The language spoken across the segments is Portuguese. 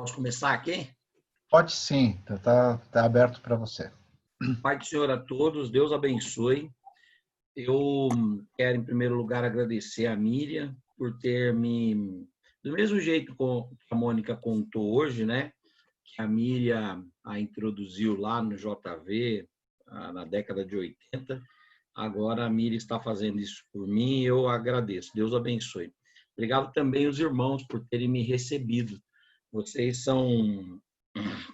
Posso começar aqui? Pode sim, tá aberto para você. Pai do Senhor a todos, Deus abençoe. Eu quero, em primeiro lugar, agradecer a Miriam por ter me, do mesmo jeito que a Mônica contou hoje, né? Que a Miriam a introduziu lá no JV, na década de 80. Agora a Miriam está fazendo isso por mim e eu agradeço. Deus abençoe. Obrigado também aos irmãos por terem me recebido. Vocês são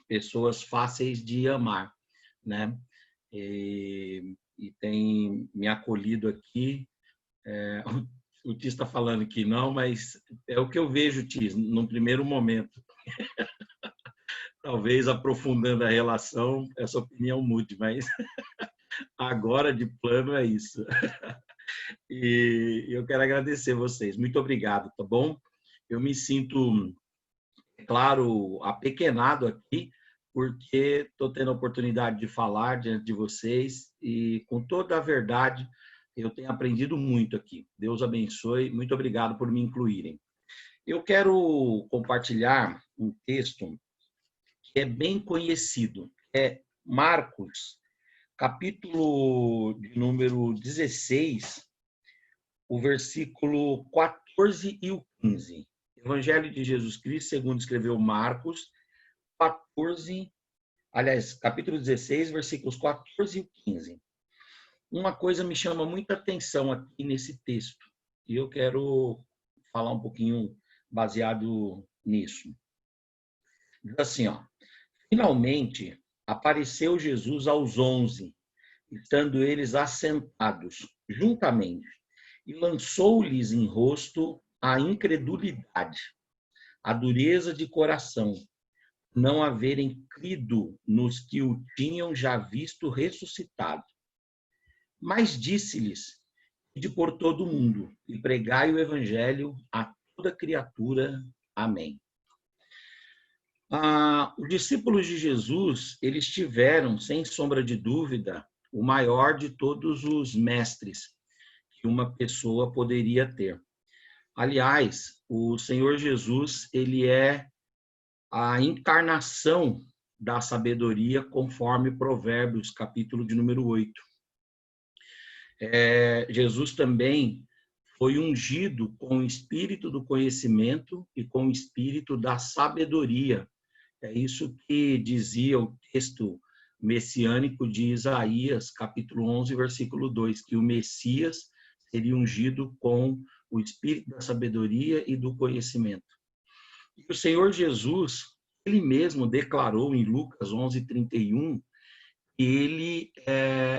pessoas fáceis de amar, né? E tem me acolhido aqui. O Tis está falando que não, mas é o que eu vejo, Tis, num primeiro momento. Talvez aprofundando a relação, essa opinião mude, mas agora de plano é isso. E eu quero agradecer vocês. Muito obrigado, tá bom? Eu me sinto, claro, apequenado aqui, porque estou tendo a oportunidade de falar diante de vocês e, com toda a verdade, eu tenho aprendido muito aqui. Deus abençoe. Muito obrigado por me incluírem. Eu quero compartilhar um texto que é bem conhecido. É Marcos, capítulo de número 16, o versículo 14 e o 15. Evangelho de Jesus Cristo, segundo escreveu Marcos, 14, aliás, capítulo 16, versículos 14 e 15. Uma coisa me chama muita atenção aqui nesse texto, e eu quero falar um pouquinho baseado nisso. Diz assim, ó: finalmente apareceu Jesus aos 11, estando eles assentados juntamente, e lançou-lhes em rosto a incredulidade, a dureza de coração, não haverem crido nos que o tinham já visto ressuscitado. Mas disse-lhes: ide por todo o mundo e pregai o evangelho a toda criatura. Amém. Os discípulos de Jesus, eles tiveram, sem sombra de dúvida, o maior de todos os mestres que uma pessoa poderia ter. Aliás, o Senhor Jesus, ele é a encarnação da sabedoria, conforme Provérbios, capítulo de número 8. Jesus também foi ungido com o espírito do conhecimento e com o espírito da sabedoria. É isso que dizia o texto messiânico de Isaías, capítulo 11, versículo 2, que o Messias seria ungido com o espírito da sabedoria e do conhecimento. E o Senhor Jesus, ele mesmo declarou em Lucas 11:31, que ele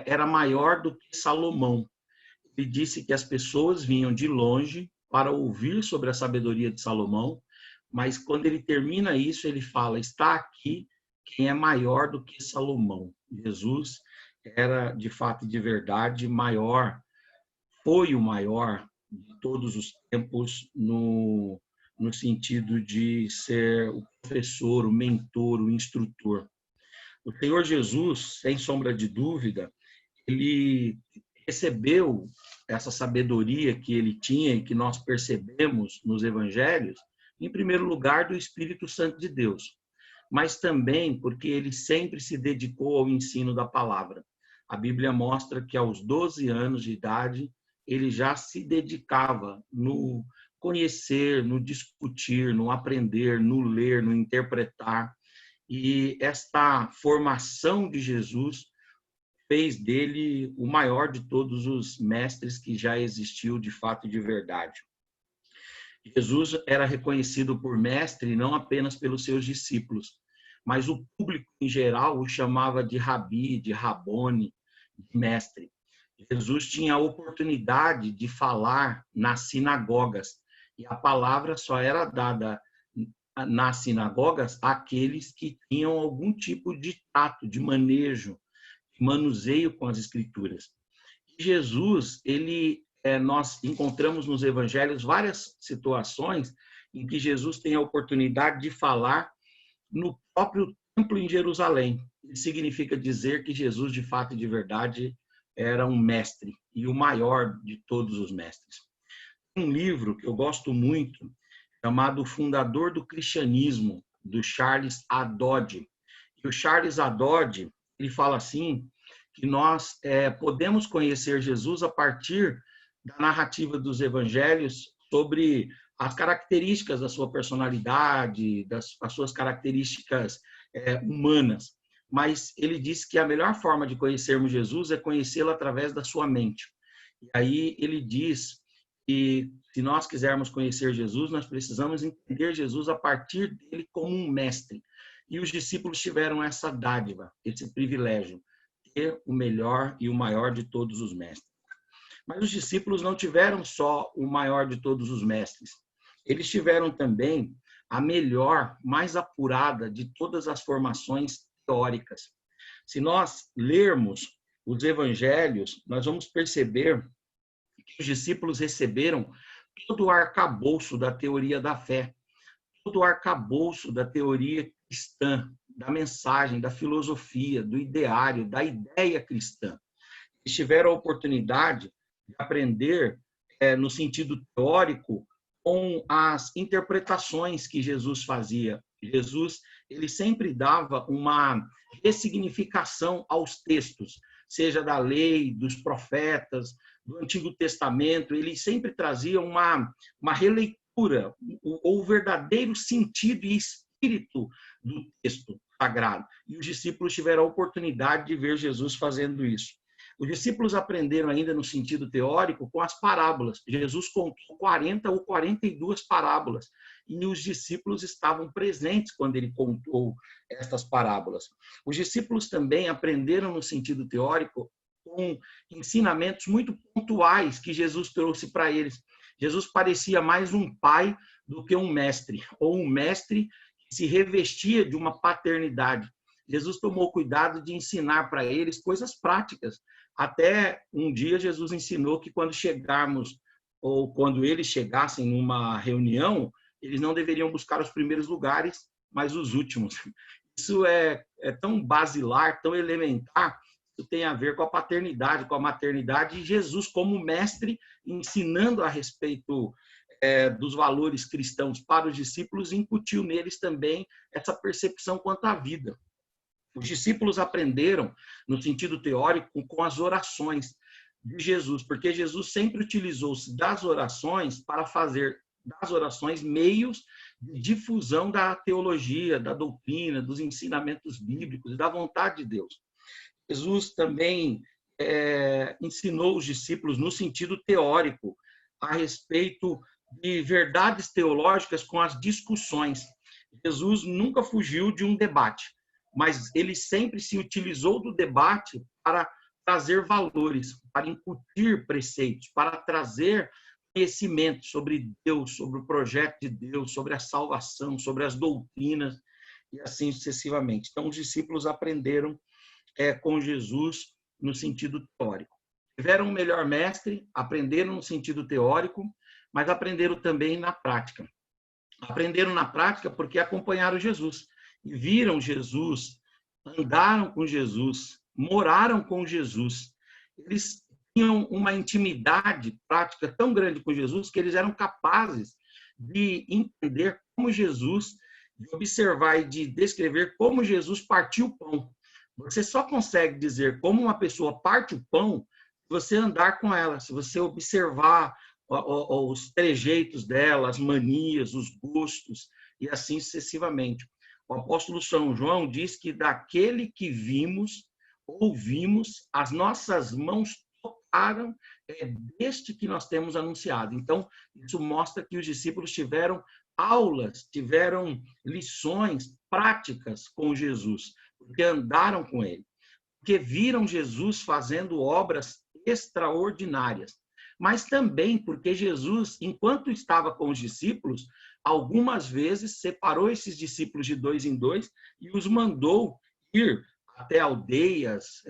era maior do que Salomão. Ele disse que as pessoas vinham de longe para ouvir sobre a sabedoria de Salomão, mas quando ele termina isso, ele fala: está aqui quem é maior do que Salomão. Jesus era, de fato e de verdade, maior, foi o maior de todos os tempos no sentido de ser o professor, o mentor, o instrutor. O Senhor Jesus, sem sombra de dúvida, ele recebeu essa sabedoria que ele tinha e que nós percebemos nos evangelhos, em primeiro lugar, do Espírito Santo de Deus, mas também porque ele sempre se dedicou ao ensino da palavra. A Bíblia mostra que aos 12 anos de idade, ele já se dedicava no conhecer, no discutir, no aprender, no ler, no interpretar. E esta formação de Jesus fez dele o maior de todos os mestres que já existiu de fato e de verdade. Jesus era reconhecido por mestre não apenas pelos seus discípulos, mas o público em geral o chamava de rabi, de rabone, de mestre. Jesus tinha a oportunidade de falar nas sinagogas, e a palavra só era dada nas sinagogas àqueles que tinham algum tipo de tato, de manejo, de manuseio com as escrituras. E Jesus, nós encontramos nos evangelhos várias situações em que Jesus tem a oportunidade de falar no próprio templo em Jerusalém. Isso significa dizer que Jesus, de fato e de verdade, era um mestre e o maior de todos os mestres. Tem um livro que eu gosto muito, chamado O Fundador do Cristianismo, do Charles Adod. E o Charles Adod, ele fala assim, que nós podemos conhecer Jesus a partir da narrativa dos evangelhos sobre as características da sua personalidade, as suas características humanas. Mas ele diz que a melhor forma de conhecermos Jesus é conhecê-lo através da sua mente. E aí ele diz que se nós quisermos conhecer Jesus, nós precisamos entender Jesus a partir dele como um mestre. E os discípulos tiveram essa dádiva, esse privilégio, ter o melhor e o maior de todos os mestres. Mas os discípulos não tiveram só o maior de todos os mestres. Eles tiveram também a melhor, mais apurada de todas as formações teóricas. Se nós lermos os evangelhos, nós vamos perceber que os discípulos receberam todo o arcabouço da teoria da fé, todo o arcabouço da teoria cristã, da mensagem, da filosofia, do ideário, da ideia cristã. Eles tiveram a oportunidade de aprender no sentido teórico com as interpretações que Jesus fazia. Jesus, ele sempre dava uma ressignificação aos textos, seja da lei, dos profetas, do Antigo Testamento. Ele sempre trazia uma releitura, o verdadeiro sentido e espírito do texto sagrado. E os discípulos tiveram a oportunidade de ver Jesus fazendo isso. Os discípulos aprenderam ainda no sentido teórico com as parábolas. Jesus contou 40 ou 42 parábolas e os discípulos estavam presentes quando ele contou estas parábolas. Os discípulos também aprenderam no sentido teórico com ensinamentos muito pontuais que Jesus trouxe para eles. Jesus parecia mais um pai do que um mestre, ou um mestre que se revestia de uma paternidade. Jesus tomou cuidado de ensinar para eles coisas práticas. Até um dia Jesus ensinou que quando chegarmos, ou quando eles chegassem numa reunião, eles não deveriam buscar os primeiros lugares, mas os últimos. Isso é tão basilar, tão elementar, isso tem a ver com a paternidade, com a maternidade, e Jesus, como mestre, ensinando a respeito dos valores cristãos para os discípulos, incutiu neles também essa percepção quanto à vida. Os discípulos aprenderam, no sentido teórico, com as orações de Jesus, porque Jesus sempre utilizou-se das orações para fazer das orações meios de difusão da teologia, da doutrina, dos ensinamentos bíblicos e da vontade de Deus. Jesus também ensinou os discípulos no sentido teórico a respeito de verdades teológicas com as discussões. Jesus nunca fugiu de um debate, mas ele sempre se utilizou do debate para trazer valores, para incutir preceitos, para trazer conhecimento sobre Deus, sobre o projeto de Deus, sobre a salvação, sobre as doutrinas e assim sucessivamente. Então, os discípulos aprenderam com Jesus no sentido teórico. Tiveram um melhor mestre, aprenderam no sentido teórico, mas aprenderam também na prática. Aprenderam na prática porque acompanharam Jesus e viram Jesus, andaram com Jesus, moraram com Jesus. Eles tinham uma intimidade prática tão grande com Jesus que eles eram capazes de entender como Jesus, de observar e de descrever como Jesus partiu o pão. Você só consegue dizer como uma pessoa parte o pão se você andar com ela, se você observar os trejeitos dela, as manias, os gostos e assim sucessivamente. O apóstolo São João diz que daquele que vimos, ouvimos, as nossas mãos tocaram, é deste que nós temos anunciado. Então, isso mostra que os discípulos tiveram aulas, tiveram lições práticas com Jesus, porque andaram com ele, porque viram Jesus fazendo obras extraordinárias, mas também porque Jesus, enquanto estava com os discípulos, algumas vezes separou esses discípulos de dois em dois e os mandou ir até aldeias,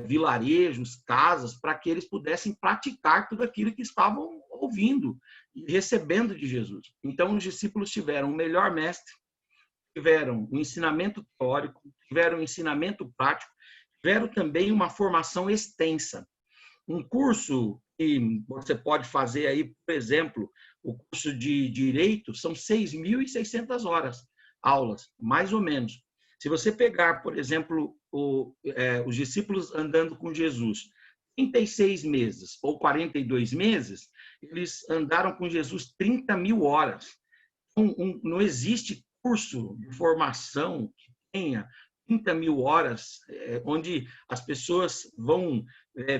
vilarejos, casas, para que eles pudessem praticar tudo aquilo que estavam ouvindo e recebendo de Jesus. Então, os discípulos tiveram o melhor mestre, tiveram um ensinamento teórico, tiveram um ensinamento prático, tiveram também uma formação extensa. Um curso que você pode fazer aí, por exemplo, o curso de Direito, são 6.600 horas. aulas, mais ou menos. Se você pegar, por exemplo, os discípulos andando com Jesus, 36 meses ou 42 meses, eles andaram com Jesus 30.000 horas. Não existe curso de formação que tenha 30.000 horas, onde as pessoas vão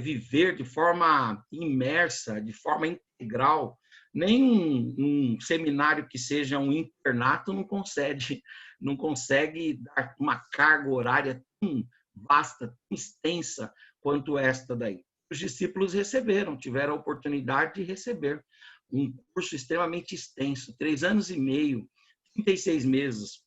viver de forma imersa, de forma integral. Nem um seminário que seja um internato não consegue dar uma carga horária tão vasta, tão extensa quanto esta daí. Os discípulos tiveram a oportunidade de receber um curso extremamente extenso, 3 anos e meio, 36 meses,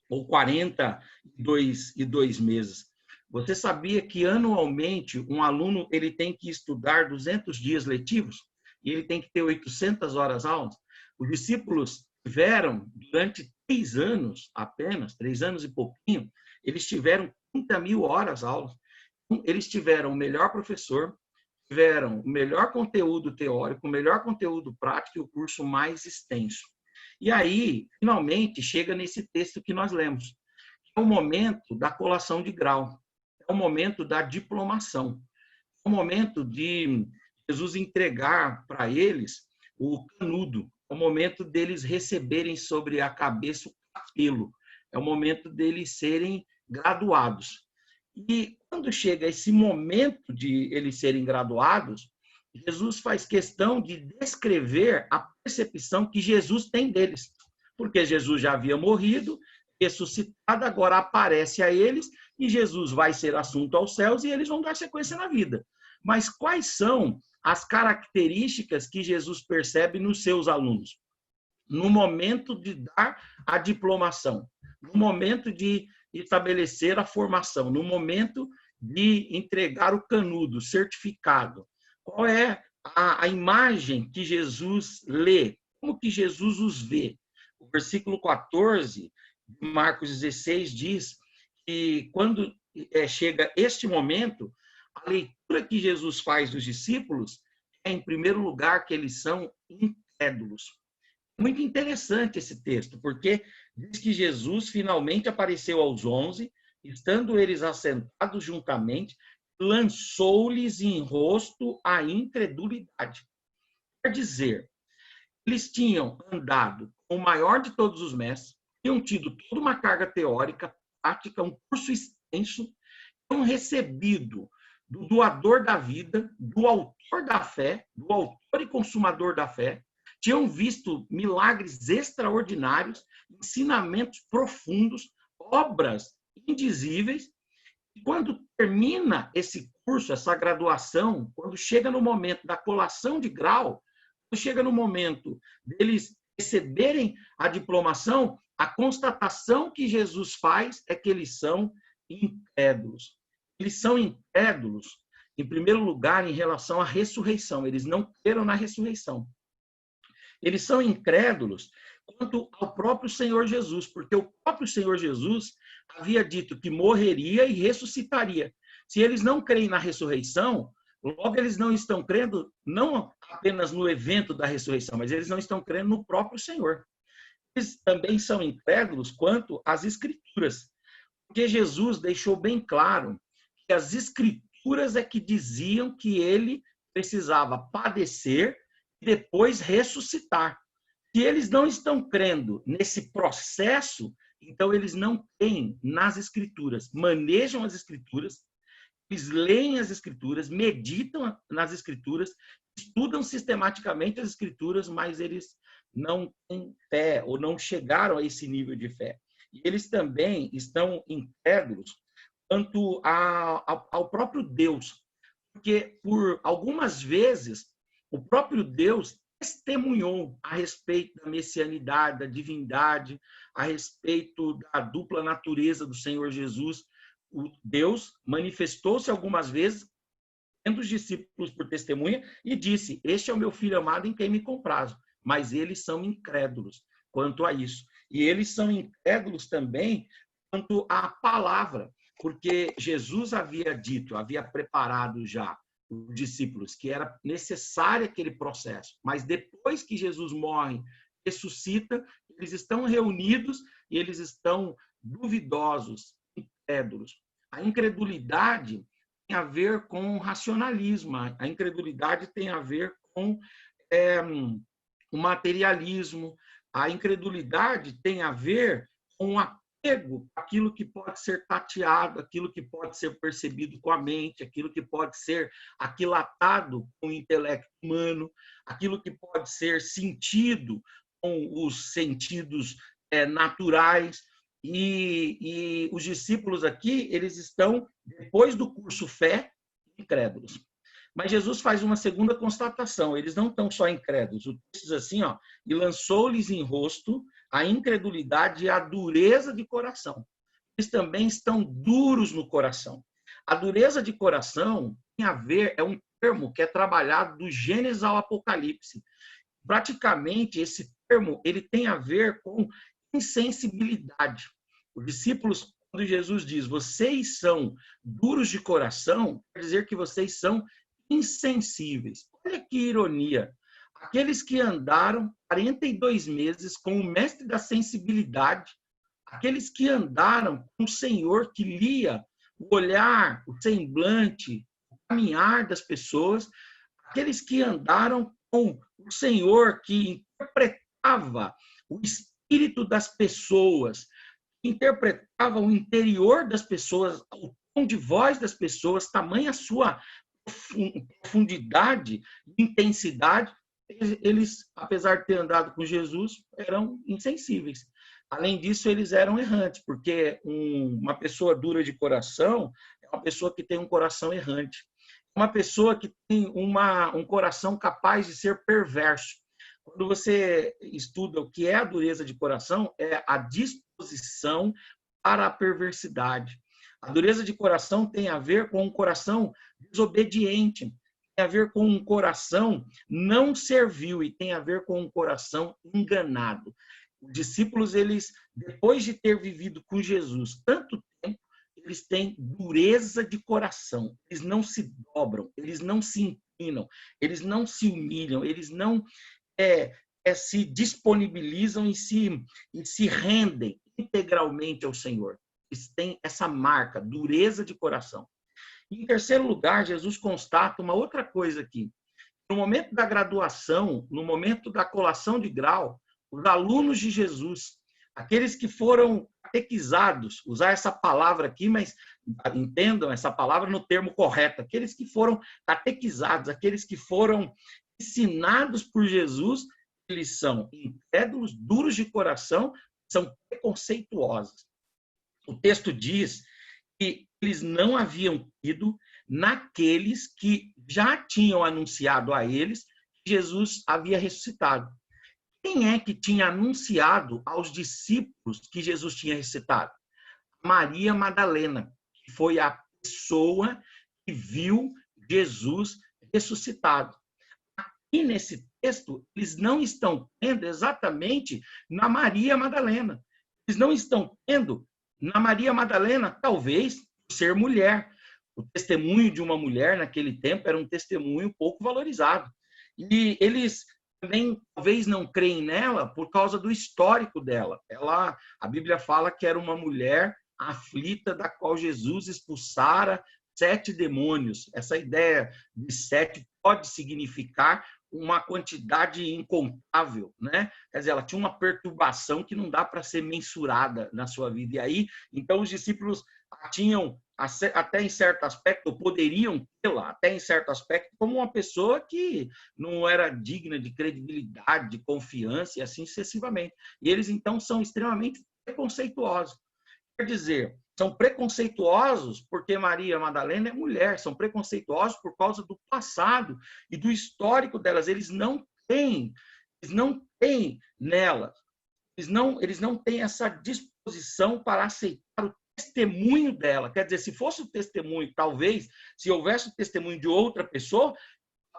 ou 42 meses. Você sabia que anualmente um aluno ele tem que estudar 200 dias letivos e ele tem que ter 800 horas aulas? Os discípulos tiveram, durante 3 anos apenas, 3 anos e pouquinho, eles tiveram 30.000 horas aulas. Eles tiveram o melhor professor, tiveram o melhor conteúdo teórico, o melhor conteúdo prático e o curso mais extenso. E aí, finalmente, chega nesse texto que nós lemos. É o momento da colação de grau, é o momento da diplomação, é o momento de Jesus entregar para eles o canudo, é o momento deles receberem sobre a cabeça o capelo, é o momento deles serem graduados. E quando chega esse momento de eles serem graduados, Jesus faz questão de descrever a percepção que Jesus tem deles. Porque Jesus já havia morrido, ressuscitado, agora aparece a eles, e Jesus vai ser assunto aos céus e eles vão dar sequência na vida. Mas quais são as características que Jesus percebe nos seus alunos? No momento de dar a diplomação, no momento de estabelecer a formação, no momento de entregar o canudo, o certificado. Qual é a imagem que Jesus lê? Como que Jesus os vê? O versículo 14 de Marcos 16 diz que quando chega este momento, a leitura que Jesus faz dos discípulos é, em primeiro lugar, que eles são incrédulos. Muito interessante esse texto, porque diz que Jesus finalmente apareceu aos 11, estando eles assentados juntamente, lançou-lhes em rosto a incredulidade. Quer dizer, eles tinham andado com o maior de todos os mestres, tinham tido toda uma carga teórica, prática, um curso extenso, tinham recebido do doador da vida, do autor da fé, do autor e consumador da fé, tinham visto milagres extraordinários, ensinamentos profundos, obras indizíveis. E quando termina esse curso, essa graduação, quando chega no momento da colação de grau, quando chega no momento deles receberem a diplomação, a constatação que Jesus faz é que eles são incrédulos. Eles são incrédulos, em primeiro lugar, em relação à ressurreição. Eles não creram na ressurreição. Eles são incrédulos quanto ao próprio Senhor Jesus, porque o próprio Senhor Jesus havia dito que morreria e ressuscitaria. Se eles não creem na ressurreição, logo eles não estão crendo não apenas no evento da ressurreição, mas eles não estão crendo no próprio Senhor. Eles também são incrédulos quanto às Escrituras, porque Jesus deixou bem claro que as Escrituras é que diziam que ele precisava padecer e depois ressuscitar. Se eles não estão crendo nesse processo, então eles não creem nas Escrituras, manejam as Escrituras, eles leem as Escrituras, meditam nas Escrituras, estudam sistematicamente as Escrituras, mas eles não têm fé ou não chegaram a esse nível de fé. E eles também estão incrédulos quanto ao próprio Deus, porque por algumas vezes o próprio Deus testemunhou a respeito da messianidade, da divindade, a respeito da dupla natureza do Senhor Jesus. O Deus manifestou-se algumas vezes, tendo os discípulos por testemunha, e disse: este é o meu filho amado em quem me comprazo. Mas eles são incrédulos quanto a isso. E eles são incrédulos também quanto à palavra, porque Jesus havia dito, havia preparado já os discípulos que era necessário aquele processo. Mas depois que Jesus morre, ressuscita, Eles estão reunidos e eles estão duvidosos, incrédulos. A incredulidade tem a ver com racionalismo, a incredulidade tem a ver com o materialismo, a incredulidade tem a ver com o apego àquilo que pode ser tateado, aquilo que pode ser percebido com a mente, aquilo que pode ser aquilatado com o intelecto humano, aquilo que pode ser sentido com os sentidos naturais. E os discípulos aqui, eles estão, depois do curso fé, incrédulos. Mas Jesus faz uma segunda constatação, eles não estão só incrédulos. O texto diz assim, ó, e lançou-lhes em rosto a incredulidade e a dureza de coração. Eles também estão duros no coração. A dureza de coração tem a ver, é um termo que é trabalhado do Gênesis ao Apocalipse. Praticamente, esse termo ele tem a ver com insensibilidade. Os discípulos, quando Jesus diz, vocês são duros de coração, quer dizer que vocês são insensíveis. Olha que ironia. Aqueles que andaram 42 meses com o mestre da sensibilidade, aqueles que andaram com o Senhor que lia o olhar, o semblante, o caminhar das pessoas, aqueles que andaram com o Senhor que interpretava o espírito das pessoas, interpretava o interior das pessoas, o tom de voz das pessoas, tamanha a sua profundidade, intensidade, eles, apesar de ter andado com Jesus, eram insensíveis. Além disso, eles eram errantes, porque uma pessoa dura de coração é uma pessoa que tem um coração errante. Uma pessoa que tem um coração capaz de ser perverso. Quando você estuda o que é a dureza de coração, é a disposição para a perversidade. A dureza de coração tem a ver com um coração desobediente, tem a ver com um coração não servil e tem a ver com um coração enganado. Os discípulos, eles, depois de ter vivido com Jesus tanto tempo, eles têm dureza de coração. Eles não se dobram, eles não se inclinam, eles não se humilham, eles não se disponibilizam e se rendem integralmente ao Senhor. Eles têm essa marca, dureza de coração. Em terceiro lugar, Jesus constata uma outra coisa aqui. No momento da graduação, no momento da colação de grau, os alunos de Jesus, aqueles que foram catequizados, usar essa palavra aqui, mas entendam essa palavra no termo correto, aqueles que foram catequizados, aqueles que foram ensinados por Jesus, eles são incrédulos, duros de coração, são preconceituosos. O texto diz que eles não haviam ido naqueles que já tinham anunciado a eles que Jesus havia ressuscitado. Quem é que tinha anunciado aos discípulos que Jesus tinha ressuscitado? Maria Madalena, que foi a pessoa que viu Jesus ressuscitado. Aqui nesse texto, eles não estão tendo exatamente na Maria Madalena. Eles não estão tendo na Maria Madalena, talvez, por ser mulher. O testemunho de uma mulher naquele tempo era um testemunho pouco valorizado. E eles também talvez não creem nela por causa do histórico dela. A Bíblia fala que era uma mulher aflita da qual Jesus expulsara 7 demônios. Essa ideia de 7 pode significar uma quantidade incontável, né? Quer dizer, ela tinha uma perturbação que não dá para ser mensurada na sua vida. E aí, então, os discípulos tinham, até em certo aspecto, poderiam tê-la, até em certo aspecto, como uma pessoa que não era digna de credibilidade, de confiança e assim sucessivamente. E eles, então, são extremamente preconceituosos. Quer dizer, são preconceituosos porque Maria Madalena é mulher, são preconceituosos por causa do passado e do histórico delas. Eles não têm nela, eles não têm essa disposição para aceitar o testemunho dela. Quer dizer, se fosse o testemunho, talvez, se houvesse o testemunho de outra pessoa,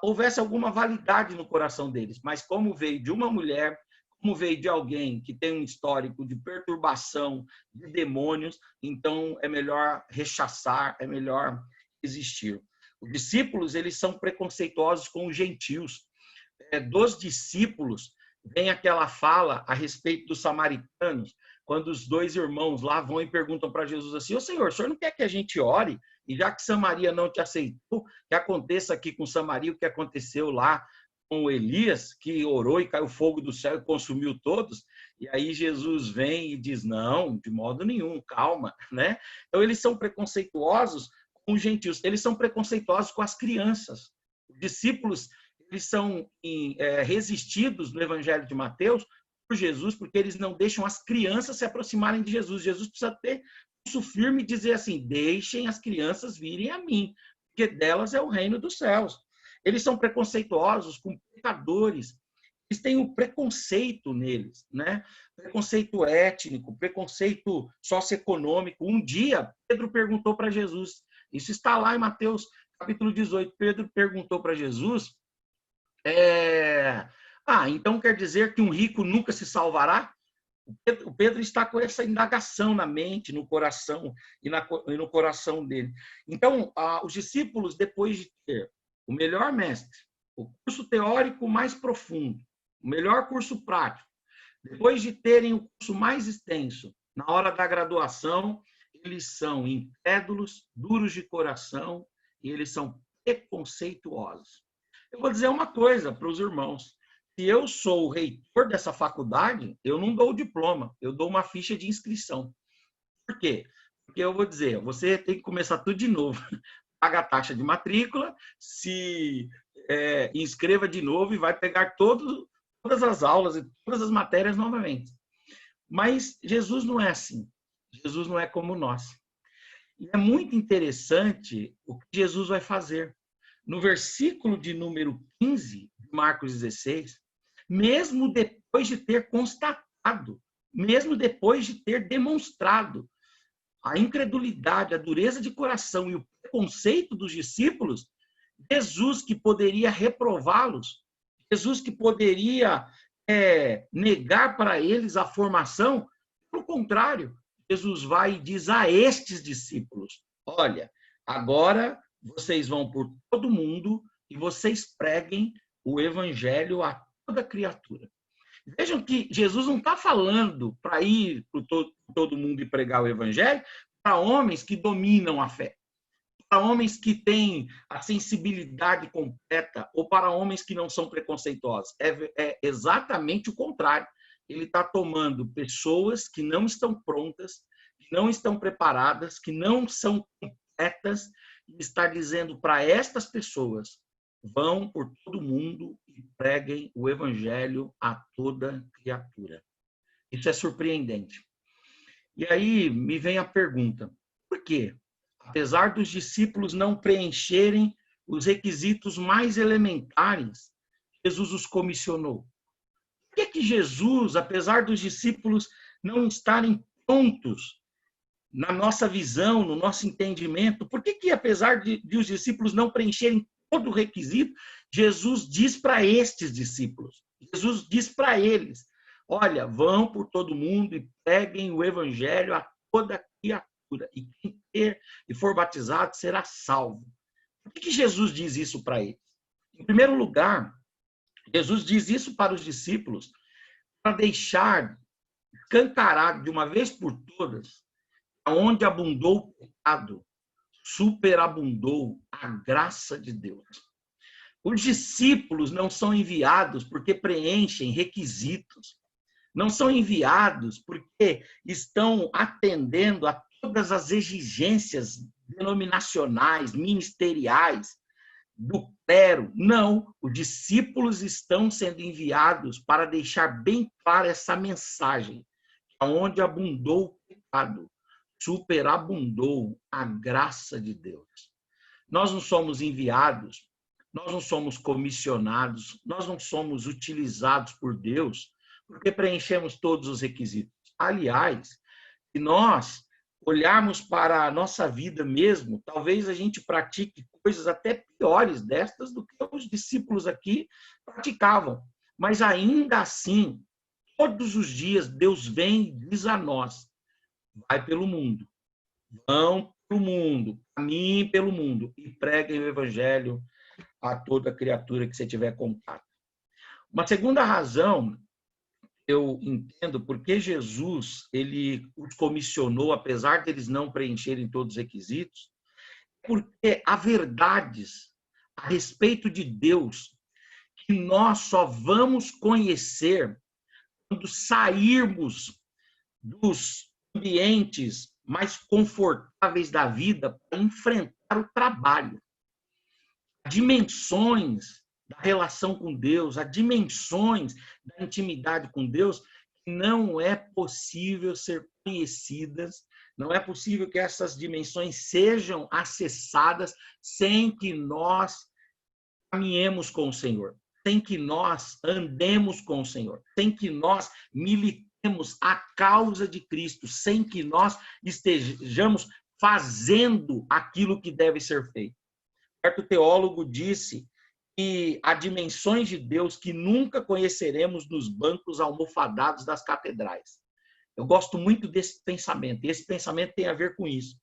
houvesse alguma validade no coração deles. Mas como veio de uma mulher, como veio de alguém que tem um histórico de perturbação, de demônios, então é melhor rechaçar, é melhor existir. Os discípulos, eles são preconceituosos com os gentios. Dos discípulos, vem aquela fala a respeito dos samaritanos, quando os dois irmãos lá vão e perguntam para Jesus assim: ô Senhor, o senhor não quer que a gente ore? E já que Samaria não te aceitou, que aconteça aqui com Samaria o que aconteceu lá com Elias, que orou e caiu fogo do céu e consumiu todos. E aí Jesus vem e diz: não, de modo nenhum, calma, né? Então eles são preconceituosos com os gentios, eles são preconceituosos com as crianças. Os discípulos, eles são resistidos no Evangelho de Mateus por Jesus, porque eles não deixam as crianças se aproximarem de Jesus. Jesus precisa ter pulso firme e dizer assim: deixem as crianças virem a mim, porque delas é o reino dos céus. Eles são preconceituosos com pecadores. Eles têm um preconceito neles, né? Preconceito étnico, preconceito socioeconômico. Um dia, Pedro perguntou para Jesus, isso está lá em Mateus capítulo 18, Pedro perguntou para Jesus, então quer dizer que um rico nunca se salvará? O Pedro está com essa indagação na mente, no coração e no coração dele. Então, os discípulos, depois de ter o melhor mestre, o curso teórico mais profundo, o melhor curso prático, depois de terem o curso mais extenso, na hora da graduação, eles são incrédulos, duros de coração e eles são preconceituosos. Eu vou dizer uma coisa para os irmãos: se eu sou o reitor dessa faculdade, eu não dou o diploma, eu dou uma ficha de inscrição. Por quê? Porque eu vou dizer, você tem que começar tudo de novo. Paga a taxa de matrícula, se inscreva de novo e vai pegar todas as aulas e todas as matérias novamente. Mas Jesus não é assim. Jesus não é como nós. E é muito interessante o que Jesus vai fazer. No versículo de número 15 de Marcos 16, mesmo depois de ter constatado, mesmo depois de ter demonstrado a incredulidade, a dureza de coração e o preconceito dos discípulos, Jesus, que poderia reprová-los, Jesus, que poderia negar para eles a formação, pelo contrário, Jesus vai e diz a estes discípulos: olha, agora vocês vão por todo mundo e vocês preguem o evangelho a toda criatura. Vejam que Jesus não está falando para ir por todo mundo e pregar o evangelho para homens que dominam a fé, para homens que têm a sensibilidade completa ou para homens que não são preconceituosos. É exatamente o contrário. Ele está tomando pessoas que não estão prontas, que não estão preparadas, que não são completas, e está dizendo para estas pessoas: vão por todo mundo e preguem o evangelho a toda criatura. Isso é surpreendente. E aí me vem a pergunta: por quê? Apesar dos discípulos não preencherem os requisitos mais elementares, Jesus os comissionou. Por que Jesus, apesar dos discípulos não estarem prontos na nossa visão, no nosso entendimento, por que apesar de os discípulos não preencherem todo o requisito, Jesus diz para estes discípulos, Jesus diz para eles: olha, vão por todo mundo e preguem o evangelho a toda criatura, e quem crer e for batizado será salvo. Por que Jesus diz isso para eles? Em primeiro lugar, Jesus diz isso para os discípulos para deixar escancarado de uma vez por todas: onde abundou o pecado, superabundou a graça de Deus. Os discípulos não são enviados porque preenchem requisitos, não são enviados porque estão atendendo a todas as exigências denominacionais, ministeriais, do clero. Não, os discípulos estão sendo enviados para deixar bem clara essa mensagem: onde abundou o pecado, superabundou a graça de Deus. Nós não somos enviados, nós não somos comissionados, nós não somos utilizados por Deus porque preenchemos todos os requisitos. Aliás, se nós olharmos para a nossa vida mesmo, talvez a gente pratique coisas até piores destas do que os discípulos aqui praticavam. Mas ainda assim, todos os dias Deus vem e diz a nós: vai pelo mundo, vão pelo mundo, caminhem pelo mundo e preguem o evangelho a toda criatura que você tiver contato. Uma segunda razão eu entendo porque Jesus, ele os comissionou, apesar de eles não preencherem todos os requisitos, porque há verdades a respeito de Deus que nós só vamos conhecer quando sairmos dos ambientes mais confortáveis da vida para enfrentar o trabalho. Dimensões da relação com Deus, há dimensões da intimidade com Deus que não é possível ser conhecidas, não é possível que essas dimensões sejam acessadas sem que nós caminhemos com o Senhor, sem que nós andemos com o Senhor, sem que nós militemos a causa de Cristo, sem que nós estejamos fazendo aquilo que deve ser feito. Certo teólogo disse que há dimensões de Deus que nunca conheceremos nos bancos almofadados das catedrais. Eu gosto muito desse pensamento. E esse pensamento tem a ver com isso.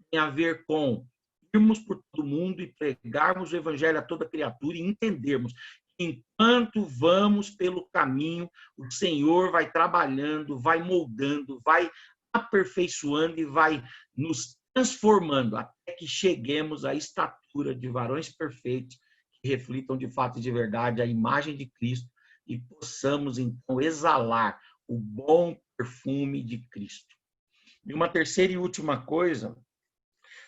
Tem a ver com irmos por todo mundo e pregarmos o evangelho a toda criatura e entendermos que enquanto vamos pelo caminho, o Senhor vai trabalhando, vai moldando, vai aperfeiçoando e vai nos transformando até que cheguemos à estatura de varões perfeitos que reflitam de fato e de verdade a imagem de Cristo e possamos então exalar o bom perfume de Cristo. E uma terceira e última coisa,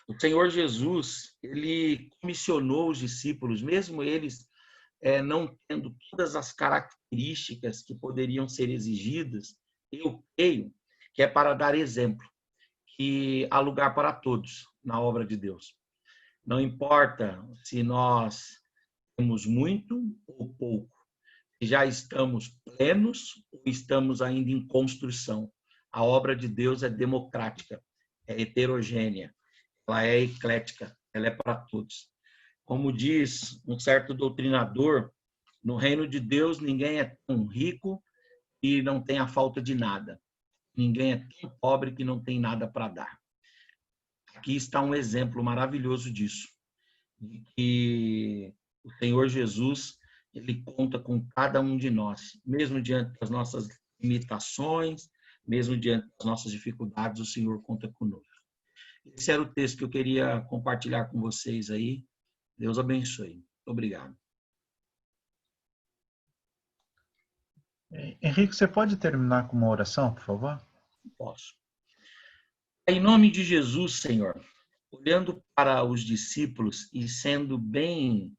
o Senhor Jesus, ele comissionou os discípulos, mesmo eles não tendo todas as características que poderiam ser exigidas, eu creio que é para dar exemplo, que há lugar para todos na obra de Deus. Não importa se nós temos muito ou pouco, se já estamos plenos ou estamos ainda em construção. A obra de Deus é democrática, é heterogênea, ela é eclética, ela é para todos. Como diz um certo doutrinador, no reino de Deus ninguém é tão rico e não tem a falta de nada. Ninguém é tão pobre que não tem nada para dar. Aqui está um exemplo maravilhoso disso, de que o Senhor Jesus, ele conta com cada um de nós, mesmo diante das nossas limitações, mesmo diante das nossas dificuldades, o Senhor conta conosco. Esse era o texto que eu queria compartilhar com vocês aí. Deus abençoe. Muito obrigado. Henrique, você pode terminar com uma oração, por favor? Posso. Em nome de Jesus, Senhor, olhando para os discípulos e sendo bem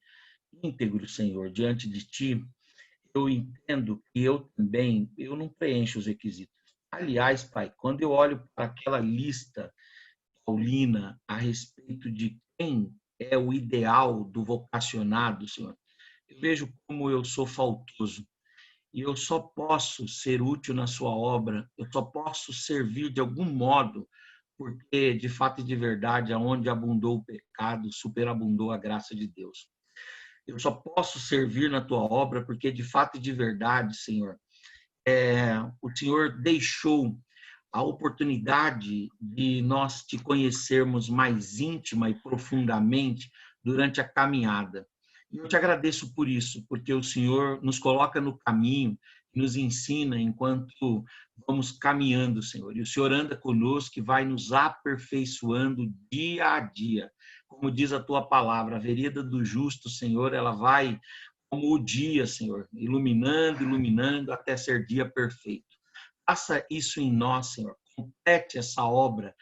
íntegro, Senhor, diante de Ti, eu entendo que eu também, eu não preencho os requisitos. Aliás, Pai, quando eu olho para aquela lista paulina a respeito de quem é o ideal do vocacionado, Senhor, eu vejo como eu sou faltoso. E eu só posso ser útil na sua obra, eu só posso servir de algum modo, porque, de fato e de verdade, aonde abundou o pecado, superabundou a graça de Deus. Eu só posso servir na tua obra porque, de fato e de verdade, Senhor, o Senhor deixou a oportunidade de nós te conhecermos mais íntima e profundamente durante a caminhada. E eu te agradeço por isso, porque o Senhor nos coloca no caminho, nos ensina enquanto vamos caminhando, Senhor. E o Senhor anda conosco e vai nos aperfeiçoando dia a dia. Como diz a tua palavra, a vereda do justo, Senhor, ela vai como o dia, Senhor, iluminando, iluminando até ser dia perfeito. Faça isso em nós, Senhor. Complete essa obra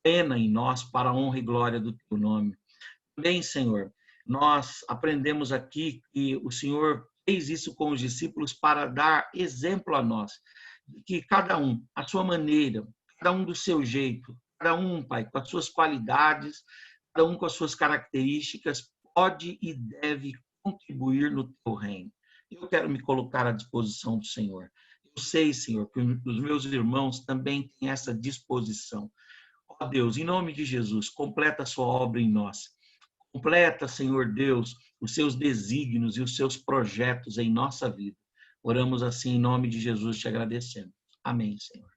plena em nós para a honra e glória do teu nome. Também, Senhor, nós aprendemos aqui que o Senhor fez isso com os discípulos para dar exemplo a nós, de que cada um, à sua maneira, cada um do seu jeito, cada um, Pai, com as suas qualidades, cada um com as suas características, pode e deve contribuir no teu reino. Eu quero me colocar à disposição do Senhor. Eu sei, Senhor, que os meus irmãos também têm essa disposição. Ó Deus, em nome de Jesus, completa a sua obra em nós. Completa, Senhor Deus, os seus desígnios e os seus projetos em nossa vida. Oramos assim em nome de Jesus, te agradecendo. Amém, Senhor.